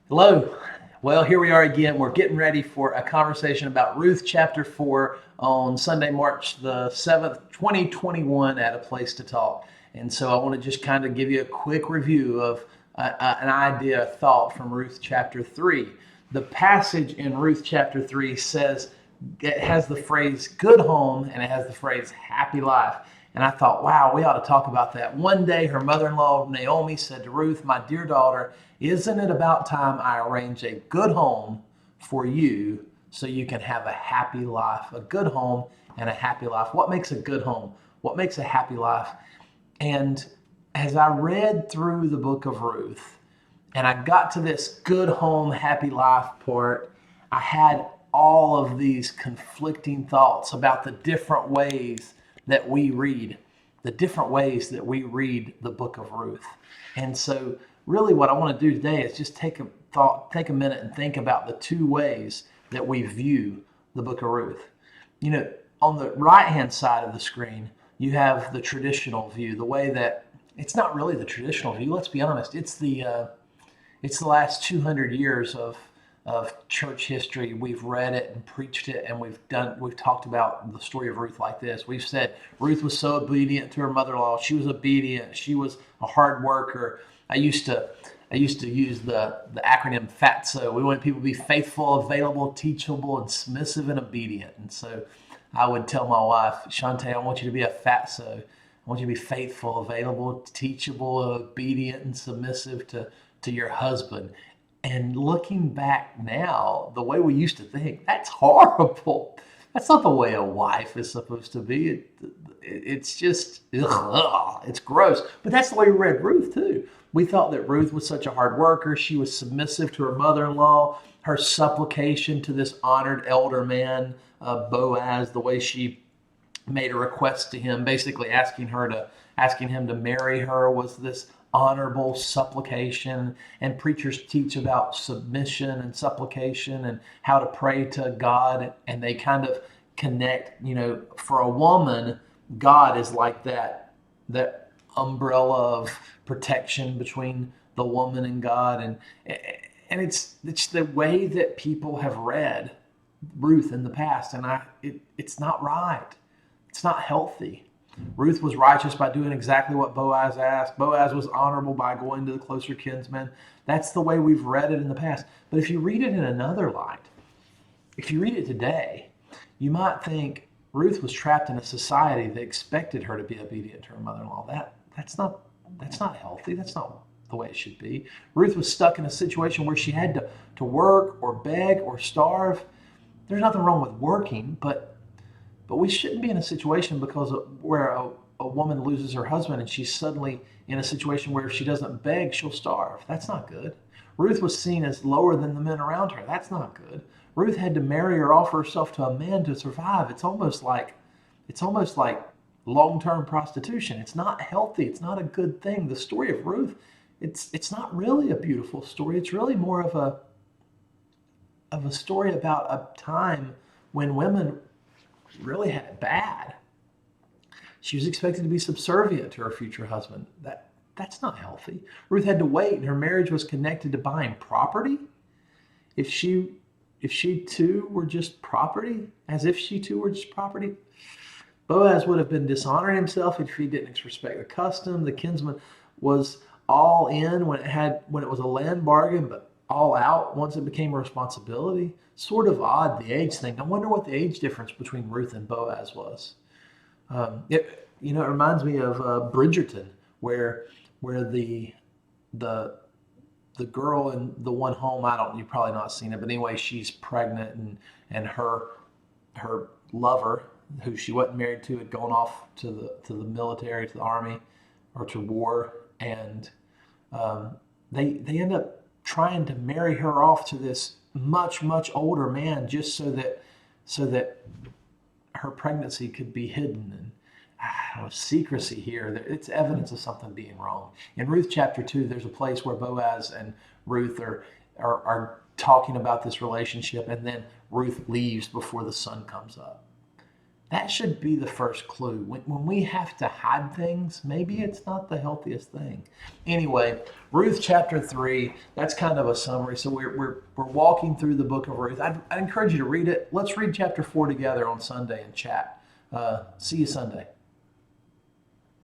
Hello. Well, here we are again. We're getting ready for a conversation about Ruth chapter 4 on Sunday, March the 7th, 2021 at A Place to Talk. And so I want to just kind of give you a quick review of an idea, a thought from Ruth chapter 3. The passage in Ruth chapter 3 says, it has the phrase good home and it has the phrase happy life. And I thought, wow, we ought to talk about that. One day, her mother in law, Naomi, said to Ruth, "My dear daughter, isn't it about time I arrange a good home for you so you can have a happy life?" A good home and a happy life. What makes a good home? What makes a happy life? And as I read through the book of Ruth and I got to this good home, happy life part, I had all of these conflicting thoughts about the different ways that we read, the book of Ruth. And so really what I want to do today is just take a minute and think about the two ways that we view the book of Ruth. You know, on the right hand side of the screen, you have the traditional view, the way that it's not really the traditional view. Let's be honest. It's the last 200 years of church history. We've read it and preached it, and we've talked about the story of Ruth like this. We've said Ruth was so obedient to her mother-in-law. She was obedient. She was a hard worker. I used to use the acronym FATSO. We want people to be faithful, available, teachable, and submissive and obedient. And so I would tell my wife, Shantae, I want you to be a FATSO. I want you to be faithful, available, teachable, obedient, and submissive to your husband. And looking back now, the way we used to think, that's horrible. That's not the way a wife is supposed to be. It's just, ugh, it's gross. But that's the way we read Ruth, too. We thought that Ruth was such a hard worker. She was submissive to her mother in law. Her supplication to this honored elder man, Boaz, the way she made a request to him, basically asking him to marry her, was this honorable supplication. And preachers teach about submission and supplication and how to pray to God, and they kind of connect. For a woman, God is like that umbrella of protection between the woman and God, and it's the way that people have read Ruth in the past, and it's not right. It's not healthy. Ruth was righteous by doing exactly what Boaz asked. Boaz was honorable by going to the closer kinsmen. That's the way we've read it in the past. But if you read it in another light, if you read it today, you might think Ruth was trapped in a society that expected her to be obedient to her mother-in-law. That's not healthy. That's not the way it should be. Ruth was stuck in a situation where she had to work or beg or starve. There's nothing wrong with working, but we shouldn't be in a situation where a woman loses her husband and she's suddenly in a situation where if she doesn't beg, she'll starve. That's not good. Ruth was seen as lower than the men around her. That's not good. Ruth had to marry or offer herself to a man to survive. It's almost like long-term prostitution. It's not healthy. It's not a good thing. The story of Ruth, it's not really a beautiful story. It's really more of a story about a time when women really had it bad. She was expected to be subservient to her future husband. That's not healthy. Ruth had to wait, and her marriage was connected to buying property. If she too were just property, as if she too were just property, Boaz would have been dishonoring himself if he didn't respect the custom. The kinsman was all in when it was a land bargain, but all out once it became a responsibility. Sort of odd, the age thing. I wonder what the age difference between Ruth and Boaz was. It reminds me of Bridgerton, where the girl in the one home, you've probably not seen it, but anyway, she's pregnant, and her lover, who she wasn't married to, had gone off to the military, to the army, or to war, and they end up trying to marry her off to this much older man, just so that her pregnancy could be hidden. And secrecy here, it's evidence of something being wrong. In Ruth chapter 2, there's a place where Boaz and Ruth are talking about this relationship, and then Ruth leaves before the sun comes up. That should be the first clue. When we have to hide things, maybe it's not the healthiest thing. Anyway, Ruth chapter 3, that's kind of a summary. So we're walking through the book of Ruth. I'd encourage you to read it. Let's read chapter 4 together on Sunday and chat. See you Sunday.